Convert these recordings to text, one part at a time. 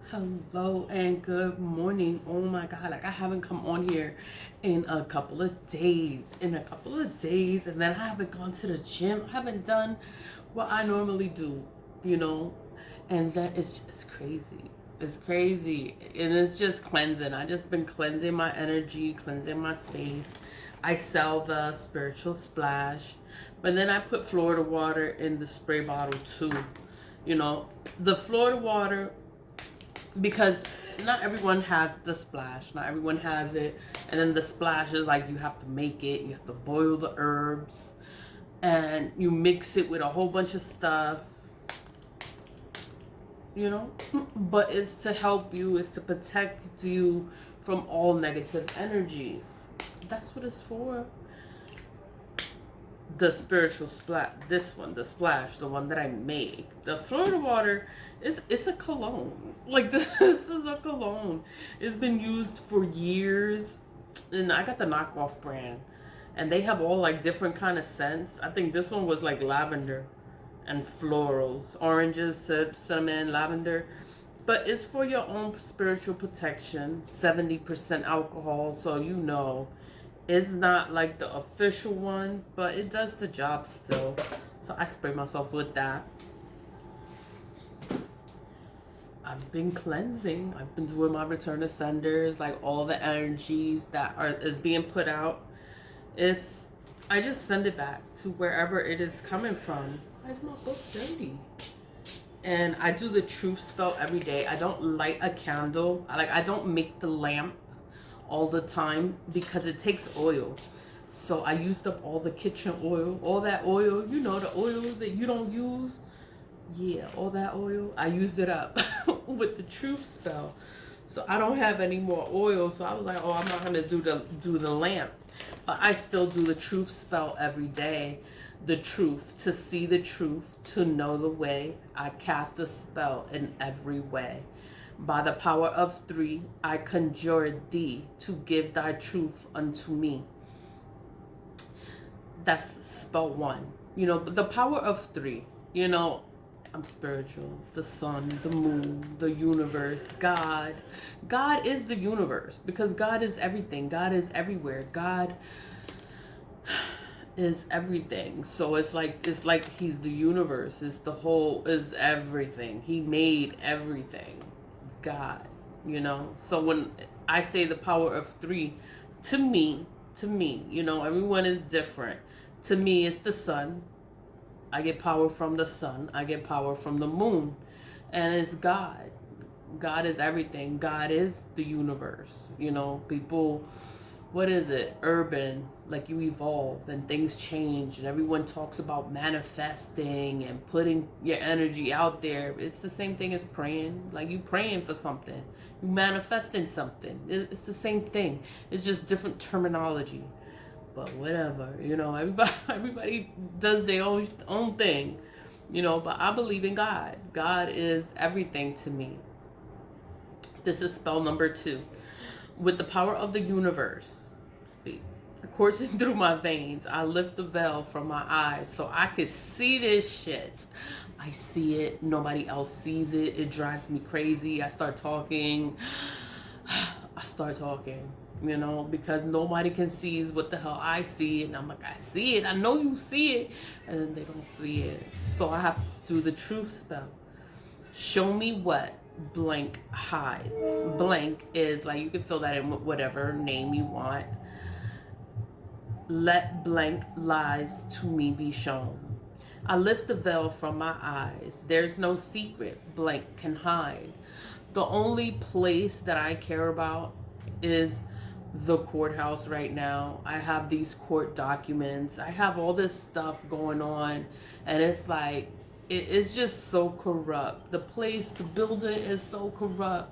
Hello and good morning. Oh my God, like I haven't come on here in a couple of days. And then I haven't gone to the gym. I haven't done what I normally do, you know, and that is just crazy. It's crazy. And it's just cleansing. I just been cleansing my energy, cleansing my space. I sell the spiritual splash, but then I put Florida water in the spray bottle too. You know, the Florida water, because not everyone has the splash, not everyone has it, and then the splash is like you have to make it, you have to boil the herbs and you mix it with a whole bunch of stuff, you know. But it's to help you, it's to protect you from all negative energies. That's what it's for. The spiritual splash, this one, the splash, the one that I make, the Florida water, is it's a cologne. Like this is a cologne. It's been used for years, and I got the knockoff brand, and they have all like different kind of scents. I think this one was like lavender and florals, oranges, cinnamon, lavender. But it's for your own spiritual protection. 70% alcohol, so you know it's not like the official one, but it does the job still. So I spray myself with that. I've been cleansing. I've been doing my return to senders, like all the energies that is being put out. Is I just send it back to wherever it is coming from. Why is my book dirty? And I do the truth spell every day. I don't light a candle. I don't make the lamp all the time because it takes oil. So I used up all the kitchen oil, all that oil, you know, the oil that you don't use. Yeah, all that oil, I used it up with the truth spell. So I don't have any more oil. So I was like, oh, I'm not gonna do the lamp. But I still do the truth spell every day. The truth, to see the truth, to know the way. I cast a spell in every way. By the power of 3, I conjure thee to give thy truth unto me. That's spell 1. You know, the power of 3, you know, I'm spiritual. The sun, the moon, the universe, God. God is the universe because God is everything. God is everywhere. God is everything. So it's like he's the universe. It's the whole, is everything. He made everything. God, you know. So when I say the power of 3, to me, you know, everyone is different. To me, it's the sun. I get power from the sun. I get power from the moon. And it's God. God is everything. God is the universe. You know, people, what is it? Urban, like you evolve and things change and everyone talks about manifesting and putting your energy out there. It's the same thing as praying. Like you praying for something, you manifesting something. It's the same thing. It's just different terminology. But whatever, you know, everybody does their own thing, you know, but I believe in God. God is everything to me. This is spell number 2. With the power of the universe, see, coursing through my veins, I lift the veil from my eyes so I could see this shit. I see it. Nobody else sees it. It drives me crazy. I start talking. You know, because nobody can see what the hell I see. And I'm like, I see it. I know you see it. And then they don't see it. So I have to do the truth spell. Show me what blank hides. Blank is like, you can fill that in with whatever name you want. Let blank lies to me be shown. I lift the veil from my eyes. There's no secret blank can hide. The only place that I care about is the courthouse right now. I have these court documents. I have all this stuff going on. And it's like, it's just so corrupt. The place, the building is so corrupt.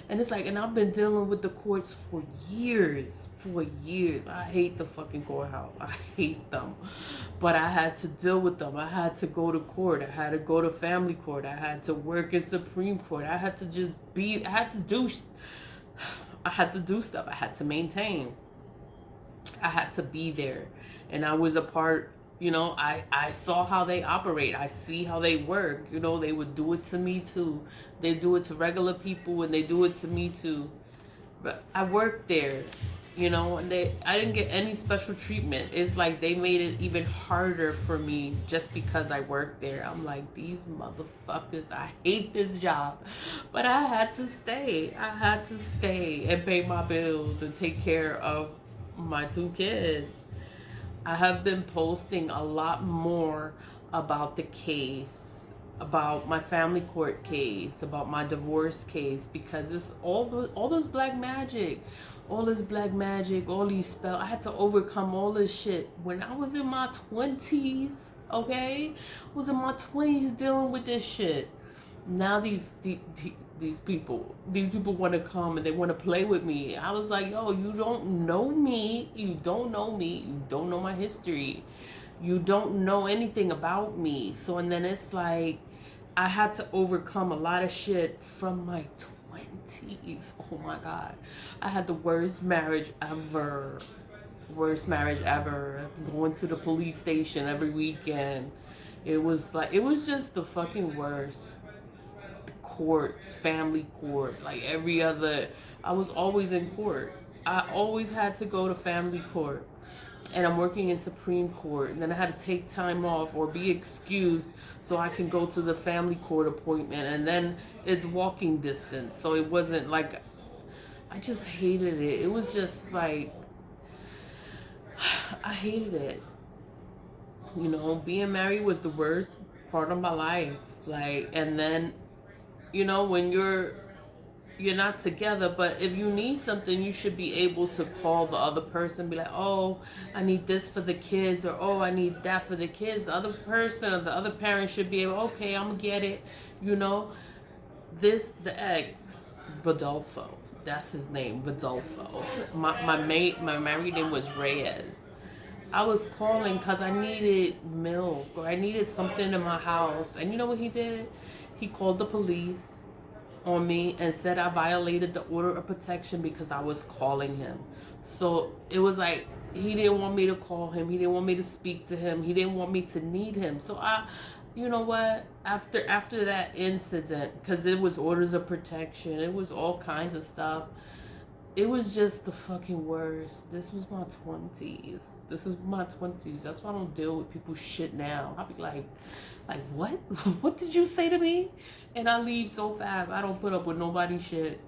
And it's like, and I've been dealing with the courts for years. I hate the fucking courthouse. I hate them. But I had to deal with them. I had to go to court. I had to go to family court. I had to work in Supreme Court. I had to just be, I had to do stuff. I had to maintain. I had to be there. And I was a part You know, I saw how they operate. I see how they work. You know, they would do it to me too. They do it to regular people and they do it to me too. But I worked there, you know, and I didn't get any special treatment. It's like they made it even harder for me just because I worked there. I'm like, these motherfuckers, I hate this job. But I had to stay. I had to stay and pay my bills and take care of my 2 kids. I have been posting a lot more about the case, about my family court case, about my divorce case, because it's all this black magic, all this black magic, all these spells. I had to overcome all this shit when I was in my 20s. Okay, I was in my 20s dealing with this shit. Now these people want to come and they want to play with me. I was like, yo, you don't know me, you don't know me, you don't know my history, you don't know anything about me. So and then it's like I had to overcome a lot of shit from my 20s. Oh my god, I had the worst marriage ever. Worst marriage ever. Going to the police station every weekend. It was just the fucking worst. Courts, family court, like every other. I was always in court. I always had to go to family court. And I'm working in Supreme Court, and then I had to take time off or be excused so I can go to the family court appointment, and then it's walking distance. So it wasn't like, I just hated it. It was just like, I hated it. You know, being married was the worst part of my life. Like, and then, you know, when you're not together, but if you need something, you should be able to call the other person, be like, oh, I need this for the kids, or oh, I need that for the kids. The other person or the other parent should be able, okay, I'm gonna get it. You know, the ex, Rodolfo, that's his name, Rodolfo. My married name was Reyes. I was calling because I needed milk or I needed something in my house. And you know what he did? He called the police on me and said I violated the order of protection because I was calling him. So it was like he didn't want me to call him. He didn't want me to speak to him. He didn't want me to need him. So you know what? After that incident, because it was orders of protection, it was all kinds of stuff. It was just the fucking worst. This was my 20s. This is my 20s. That's why I don't deal with people's shit now. I'll be like what? What did you say to me? And I leave so fast. I don't put up with nobody's shit.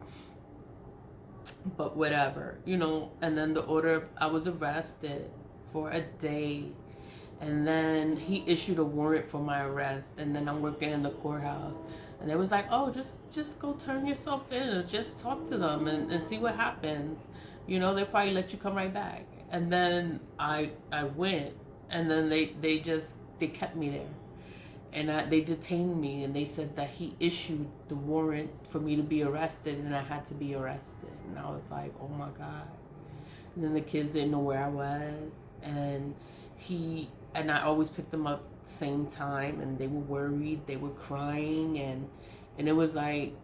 But whatever, you know. And then the order, I was arrested for a day. And then he issued a warrant for my arrest. And then I'm working in the courthouse. And they was like, oh, just go turn yourself in and just talk to them and see what happens. You know, they'll probably let you come right back. And then I went. And then they kept me there. And they detained me, and they said that he issued the warrant for me to be arrested, and I had to be arrested. And I was like, oh my God. And then the kids didn't know where I was, and I always picked them up at the same time, and they were worried, they were crying, and it was like,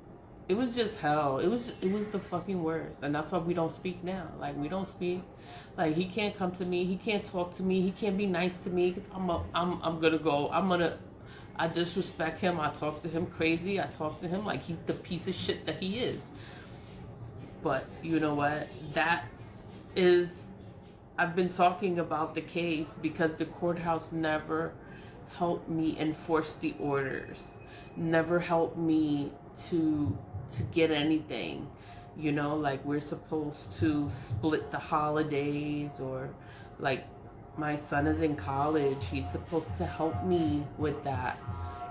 it was just hell. It was the fucking worst. And that's why we don't speak now. Like, we don't speak. Like, he can't come to me, he can't talk to me, he can't be nice to me, because I'm gonna go, I disrespect him. I talk to him crazy. I talk to him like he's the piece of shit that he is. But you know what? I've been talking about the case because the courthouse never helped me enforce the orders. Never helped me to get anything. You know, like we're supposed to split the holidays, or like my son is in college. He's supposed to help me with that.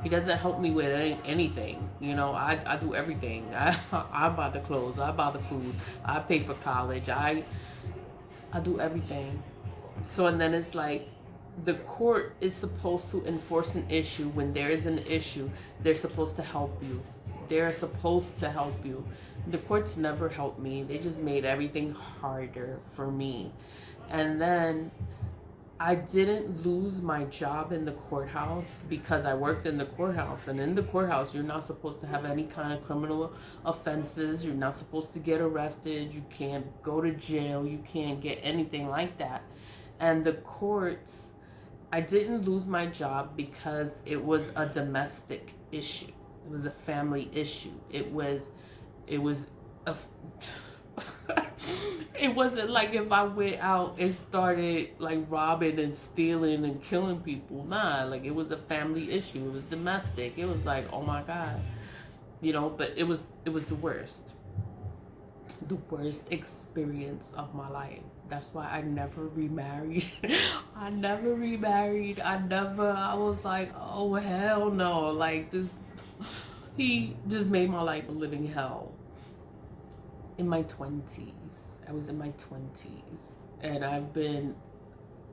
He doesn't help me with anything. You know, I do everything. I buy the clothes. I buy the food. I pay for college. I do everything. So, and then it's like the court is supposed to enforce an issue. When there is an issue, they're supposed to help you. They're supposed to help you. The courts never helped me. They just made everything harder for me. And then I didn't lose my job in the courthouse because I worked in the courthouse. And in the courthouse, you're not supposed to have any kind of criminal offenses. You're not supposed to get arrested. You can't go to jail. You can't get anything like that. And the courts I didn't lose my job because it was a domestic issue. It was a family issue. It was a it wasn't like if I went out and started like robbing and stealing and killing people. Nah, like it was a family issue. It was domestic. It was like, oh my God. But it was the worst experience of my life. That's why I never remarried. I never remarried. I was like, oh hell no. Like this, he just made my life a living hell. In my 20s. I was in my 20s. And I've been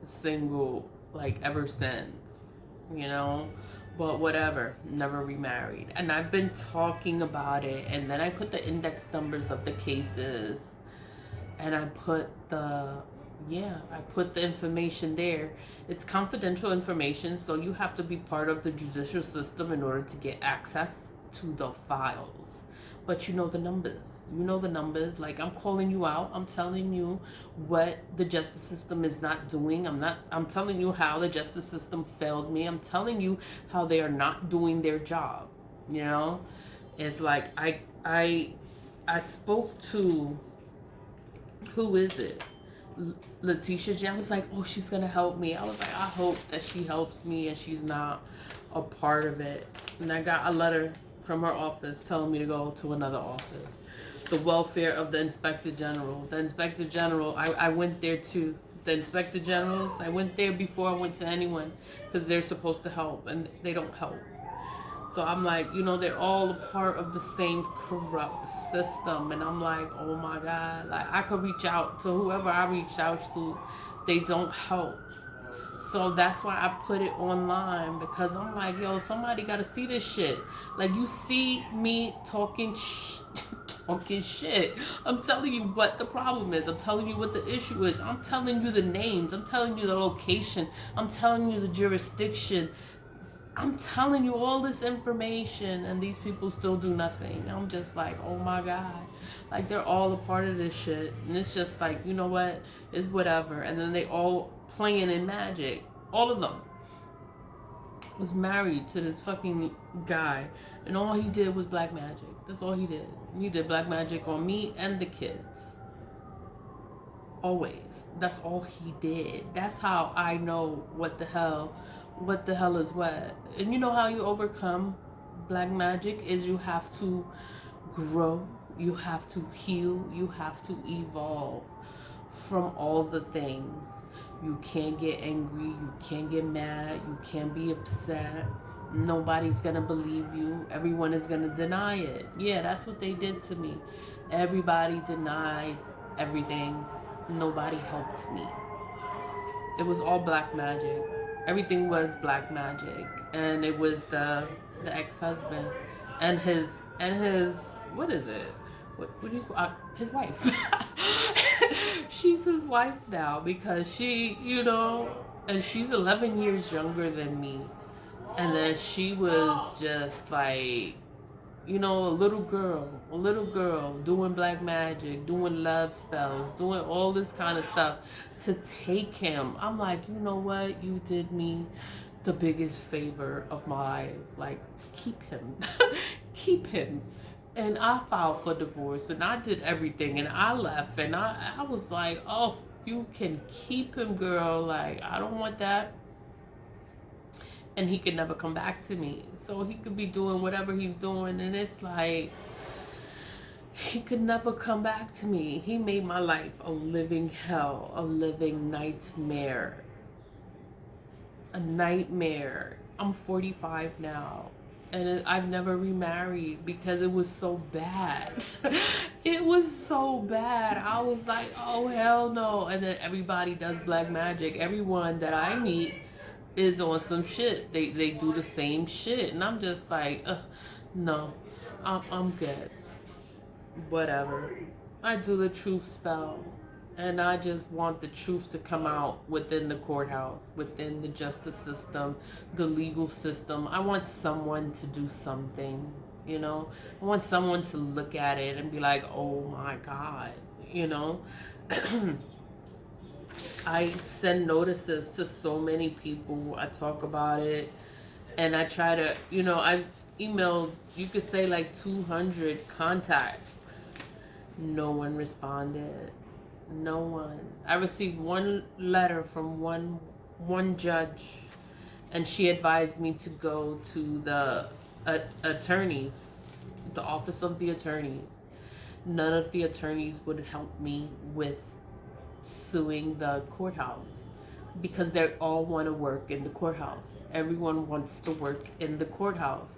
single like ever since, you know? But whatever, never remarried. And I've been talking about it, and then I put the index numbers of the cases, and I put the information there. It's confidential information, so you have to be part of the judicial system in order to get access to the files. But you know the numbers. Like, I'm calling you out. I'm telling you what the justice system is not doing. I'm telling you how the justice system failed me. I'm telling you how they are not doing their job. It's like I spoke to, who is it? Letitia J. I was like, oh, she's gonna help me. I was like, I hope that she helps me and she's not a part of it. And I got a letter from her office telling me to go to another office. The welfare of the Inspector General. The Inspector General, I went there too. The Inspector Generals, I went there before I went to anyone because they're supposed to help and they don't help. So I'm like, they're all a part of the same corrupt system. And I'm like, oh my God, like I could reach out to whoever I reached out to. They don't help. So that's why I put it online, because I'm like, yo, somebody got to see this shit. Like, you see me talking shit. I'm telling you what the problem is. I'm telling you what the issue is. I'm telling you the names. I'm telling you the location. I'm telling you the jurisdiction. I'm telling you all this information, and these people still do nothing. I'm just like, oh my God. Like, they're all a part of this shit. And it's just like, you know what? It's whatever. And then they all playing in magic. All of them was married to this fucking guy. And all he did was black magic. That's all he did. He did black magic on me and the kids. Always. That's all he did. That's how I know what the hell is what. And you know how you overcome black magic is you have to grow, you have to heal, you have to evolve from all the things. You can't get angry, you can't get mad, you can't be upset. Nobody's gonna believe you. Everyone is gonna deny it. Yeah, that's what they did to me. Everybody denied everything. Nobody helped me. It was all black magic. Everything was black magic. And it was the ex-husband and his what is it? What do you call his wife? She's his wife now, because she, and she's 11 years younger than me. And then she was just like, a little girl doing black magic, doing love spells, doing all this kind of stuff to take him. I'm like, you know what? You did me the biggest favor of my life. Like, keep him. Keep him. And I filed for divorce, and I did everything, and I left, and I was like, oh, you can keep him, girl. Like, I don't want that. And he could never come back to me. So he could be doing whatever he's doing, and it's like, he could never come back to me. He made my life a living hell, a living nightmare. A nightmare. I'm 45 now. And I've never remarried because it was so bad. It was so bad. I was like, oh, hell no. And then everybody does black magic. Everyone that I meet is on some shit. They do the same shit. And I'm just like, no, I'm good. Whatever. I do the truth spell. And I just want the truth to come out within the courthouse, within the justice system, the legal system. I want someone to do something, I want someone to look at it and be like, oh my God, I send notices to so many people. I talk about it, and I try to, I emailed, you could say like 200 contacts. No one responded. No one. I received one letter from one judge, and she advised me to go to the attorneys, the office of the attorneys. None of the attorneys would help me with suing the courthouse because they all want to work in the courthouse. Everyone wants to work in the courthouse.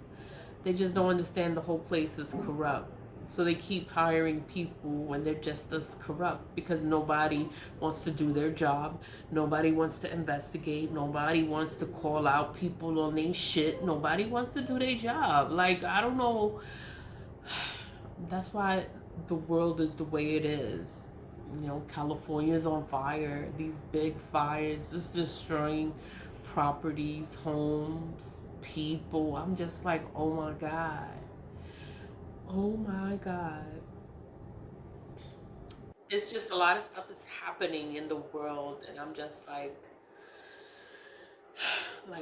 They just don't understand the whole place is corrupt. So they keep hiring people when they're just as corrupt because nobody wants to do their job. Nobody wants to investigate. Nobody wants to call out people on their shit. Nobody wants to do their job. Like, I don't know. That's why the world is the way it is. California's on fire. These big fires just destroying properties, homes, people. I'm just like, oh my God. Oh my God. It's just a lot of stuff is happening in the world, and I'm just like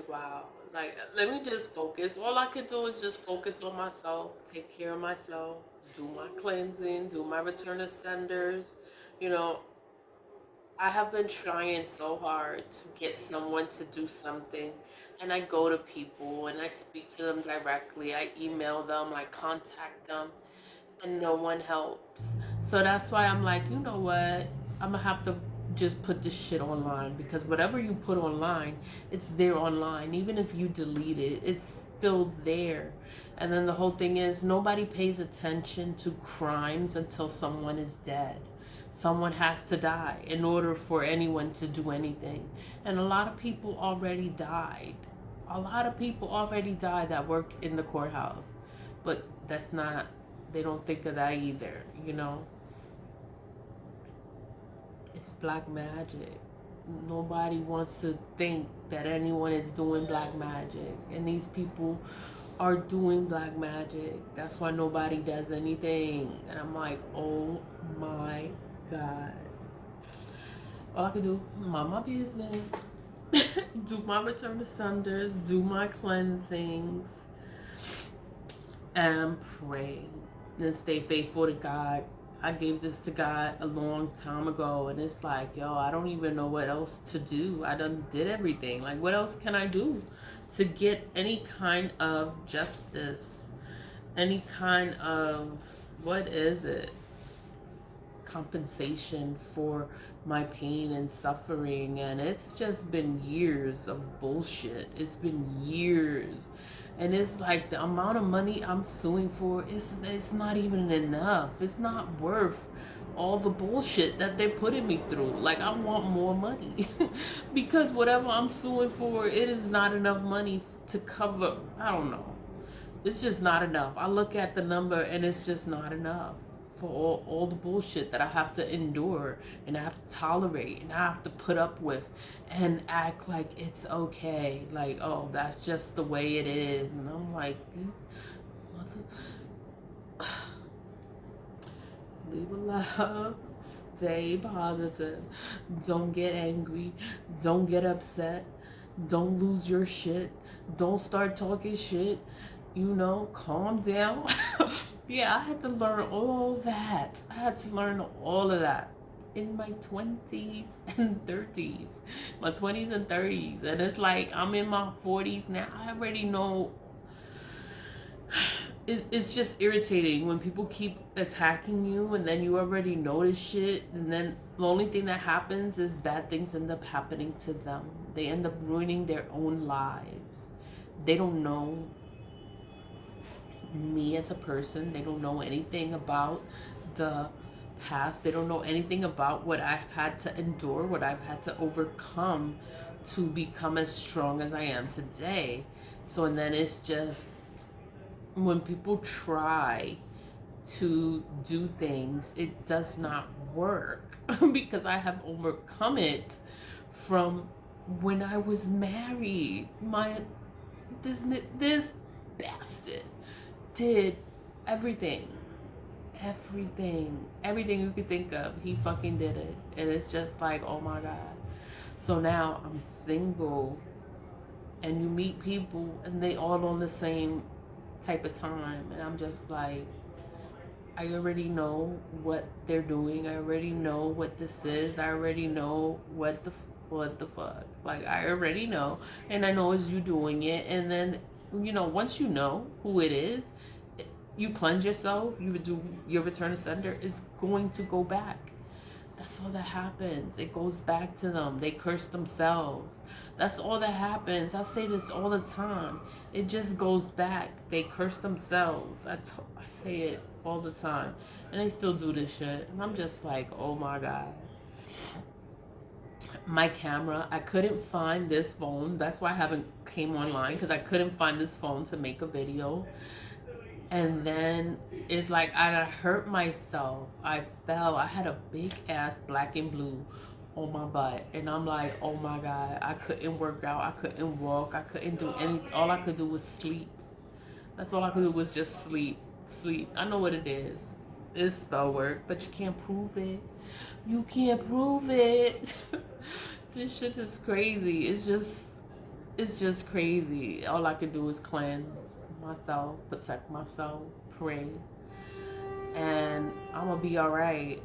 wow. Like, let me just focus. All I could do is just focus on myself, take care of myself, do my cleansing, do my return of senders. You know, I have been trying so hard to get someone to do something, and I go to people and I speak to them directly. I email them, I contact them, and no one helps. So that's why I'm like, you know what? I'm gonna have to just put this shit online, because whatever you put online, it's there online. Even if you delete it, it's still there. And then the whole thing is, nobody pays attention to crimes until someone is dead. Someone has to die in order for anyone to do anything. And a lot of people already died. A lot of people already died that work in the courthouse. But that's not, they don't think of that either. It's black magic. Nobody wants to think that anyone is doing black magic. And these people are doing black magic. That's why nobody does anything. And I'm like, oh my God. All I can do, mind my business, do my return to senders, do my cleansings, and pray. And stay faithful to God. I gave this to God a long time ago, and it's like, yo, I don't even know what else to do. I done did everything. Like, what else can I do to get any kind of justice, any kind of, what is it, compensation for my pain and suffering? And it's just been years of bullshit. It's been years. And it's like the amount of money I'm suing for, it's not even enough. It's not worth all the bullshit that they're putting me through. Like, I want more money because whatever I'm suing for, it is not enough money to cover. I don't know. It's just not enough. I look at the number and it's just not enough for all the bullshit that I have to endure and I have to tolerate and I have to put up with and act like it's okay. Like, oh, that's just the way it is. And I'm like, these mother... Leave a love. Stay positive. Don't get angry. Don't get upset. Don't lose your shit. Don't start talking shit. Calm down. Yeah, I had to learn all that. I had to learn all of that in my 20s and 30s. My 20s and 30s. And it's like, I'm in my 40s now. I already know. It's just irritating when people keep attacking you and then you already know this shit, and then the only thing that happens is bad things end up happening to them. They end up ruining their own lives. They don't know me as a person. They don't know anything about the past. They don't know anything about what I've had to endure, what I've had to overcome to become as strong as I am today. So, and then it's just, when people try to do things, it does not work because I have overcome it from when I was married. This bastard did everything. everything you could think of, he fucking did it. And it's just like, oh my God. So now I'm single, and you meet people and they all on the same type of time, and I'm just like, I already know what they're doing. I already know what this is. I already know what the fuck. Like, I already know, and I know it's you doing it. And then, once you know who it is, you cleanse yourself. You do your return to sender is going to go back. That's all that happens. It goes back to them. They curse themselves. That's all that happens. I say this all the time. It just goes back. They curse themselves. I say it all the time. And they still do this shit. And I'm just like, oh my God. My camera, I couldn't find this phone. That's why I haven't came online, because I couldn't find this phone to make a video. And then it's like I hurt myself. I fell. I had a big ass black and blue on my butt. And I'm like, oh my God, I couldn't work out. I couldn't walk. I couldn't do anything. All I could do was sleep. That's all I could do was just sleep. Sleep. I know what it is. It's spell work, but you can't prove it. You can't prove it. This shit is crazy. It's just crazy. All I could do is cleanse myself, protect myself, pray, and I'm gonna be all right,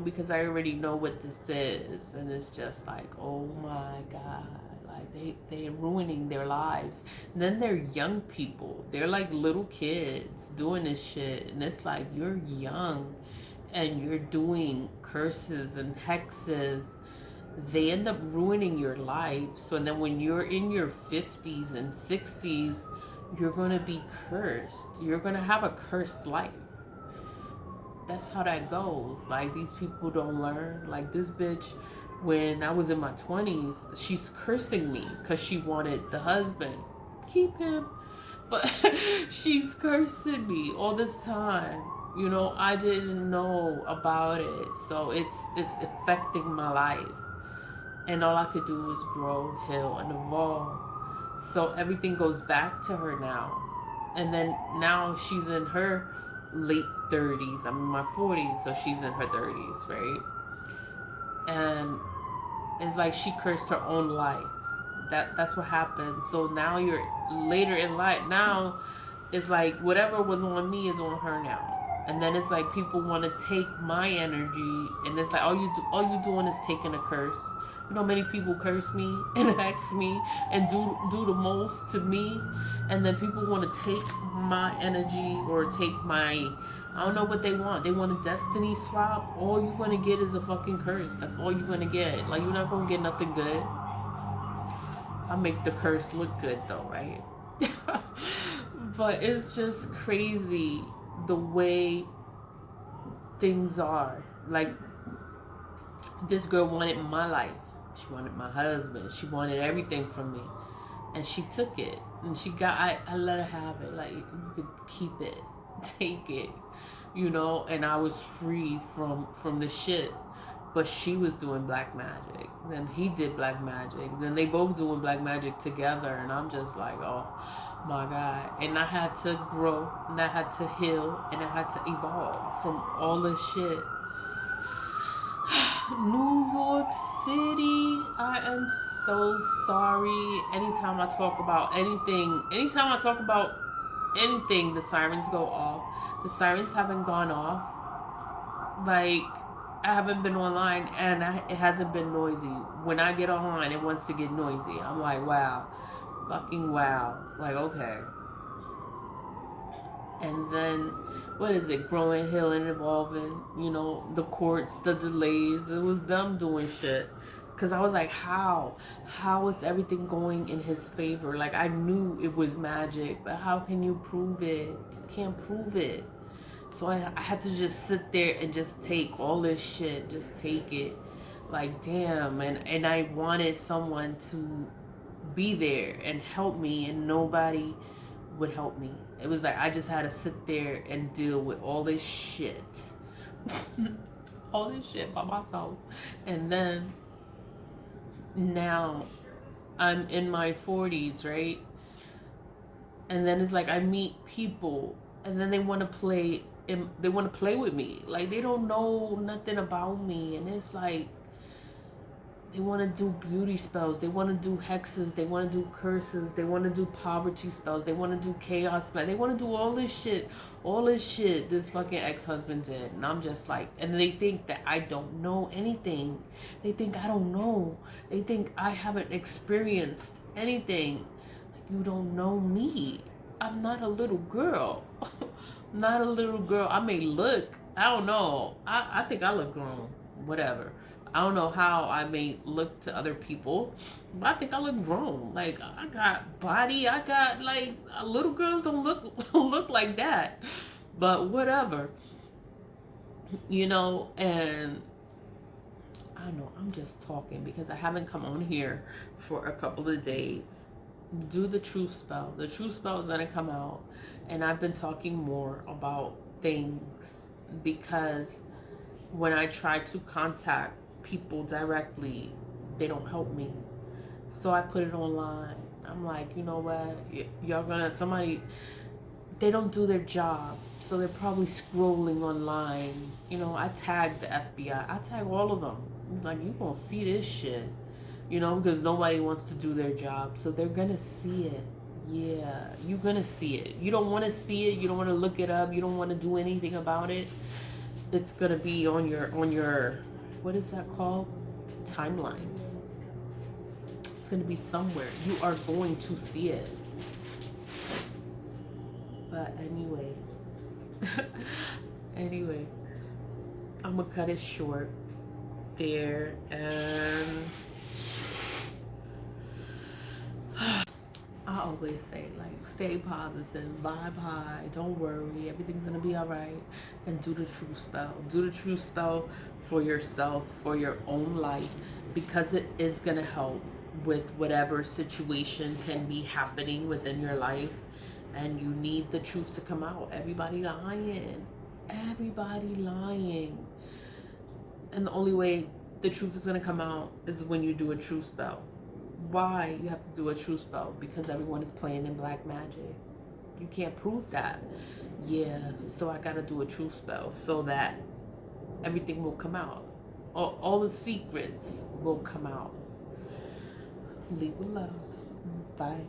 because I already know what this is. And it's just like, oh my God, like they're ruining their lives. And then they're young people, they're like little kids doing this shit, and it's like, you're young and you're doing curses and hexes. They end up ruining your life. So then when you're in your 50s and 60s, you're going to be cursed. You're going to have a cursed life. That's how that goes. Like, these people don't learn. Like, this bitch, when I was in my 20s, she's cursing me because she wanted the husband. Keep him. But she's cursing me all this time. I didn't know about it. So it's affecting my life. And all I could do is grow, heal, and evolve. So everything goes back to her now. And then now she's in her late 30s. I'm in my 40s, so she's in her 30s, right? And it's like she cursed her own life. That's what happened. So now you're later in life. Now it's like whatever was on me is on her now. And then it's like people want to take my energy, and it's like all you doing is taking a curse. Many people curse me and hex me and do the most to me, and then people want to take my energy or take my, I don't know what they want. They want a destiny swap. All you're gonna get is a fucking curse. That's all you're gonna get. Like, you're not gonna get nothing good. I make the curse look good though, right? But it's just crazy the way things are. Like, this girl wanted my life. She wanted my husband. She wanted everything from me. And she took it. And I let her have it. Like, you could keep it. Take it. And I was free from the shit. But she was doing black magic. Then he did black magic. Then they both doing black magic together. And I'm just like, oh my God. And I had to grow. And I had to heal. And I had to evolve from all this shit. New York City, I am so sorry. Anytime I talk about anything, the sirens go off. The sirens haven't gone off. Like, I haven't been online, and it hasn't been noisy. When I get online, it wants to get noisy. I'm like, wow. Fucking wow. Like, okay. And then, what is it? Growing, healing, evolving. The courts, the delays. It was them doing shit. Because I was like, how? How is everything going in his favor? Like, I knew it was magic, but how can you prove it? You can't prove it. So I had to just sit there and just take all this shit. Just take it. Like, damn. And I wanted someone to be there and help me, and nobody would help me. It was like I just had to sit there and deal with all this shit. All this shit by myself. And then now I'm in my 40s, right? And then it's like I meet people, and then they want to play they want to play with me. Like, they don't know nothing about me, and it's like they want to do beauty spells, they want to do hexes, they want to do curses, they want to do poverty spells, they want to do chaos spells, they want to do all this shit this fucking ex-husband did. And I'm just like, and they think that I don't know anything. They think I don't know. They think I haven't experienced anything. Like, you don't know me. I'm not a little girl. Not a little girl. I may look, I don't know, I think I look grown, whatever. I don't know how I may look to other people, but I think I look grown. Like, I got body, I got, like, little girls don't look like that. But whatever, you know. And I don't know, I'm just talking because I haven't come on here for a couple of days. Do the truth spell. The truth spell is gonna come out, and I've been talking more about things because when I try to contact people directly, they don't help me. So I put it online. I'm like, you know what, y'all gonna, somebody, they don't do their job, so they're probably scrolling online. You know, I tag the FBI, I tag all of them. I'm like, you gonna see this shit, you know, because nobody wants to do their job, so they're gonna see it. Yeah, you're gonna see it. You don't want to see it, you don't want to look it up, you don't want to do anything about it. It's gonna be on your what is that called, timeline. It's gonna be somewhere. You are going to see it. But anyway, anyway, I'm gonna cut it short there. And I always say, like, stay positive, vibe high, don't worry, everything's gonna be all right, and do the truth spell. Do the truth spell for yourself, for your own life, because it is gonna help with whatever situation can be happening within your life, and you need the truth to come out. Everybody lying, and the only way the truth is gonna come out is when you do a truth spell. Why you have to do a truth spell? Because everyone is playing in black magic. You can't prove that. Yeah, so I gotta do a truth spell so that everything will come out. All the secrets will come out. Leave with love. Bye.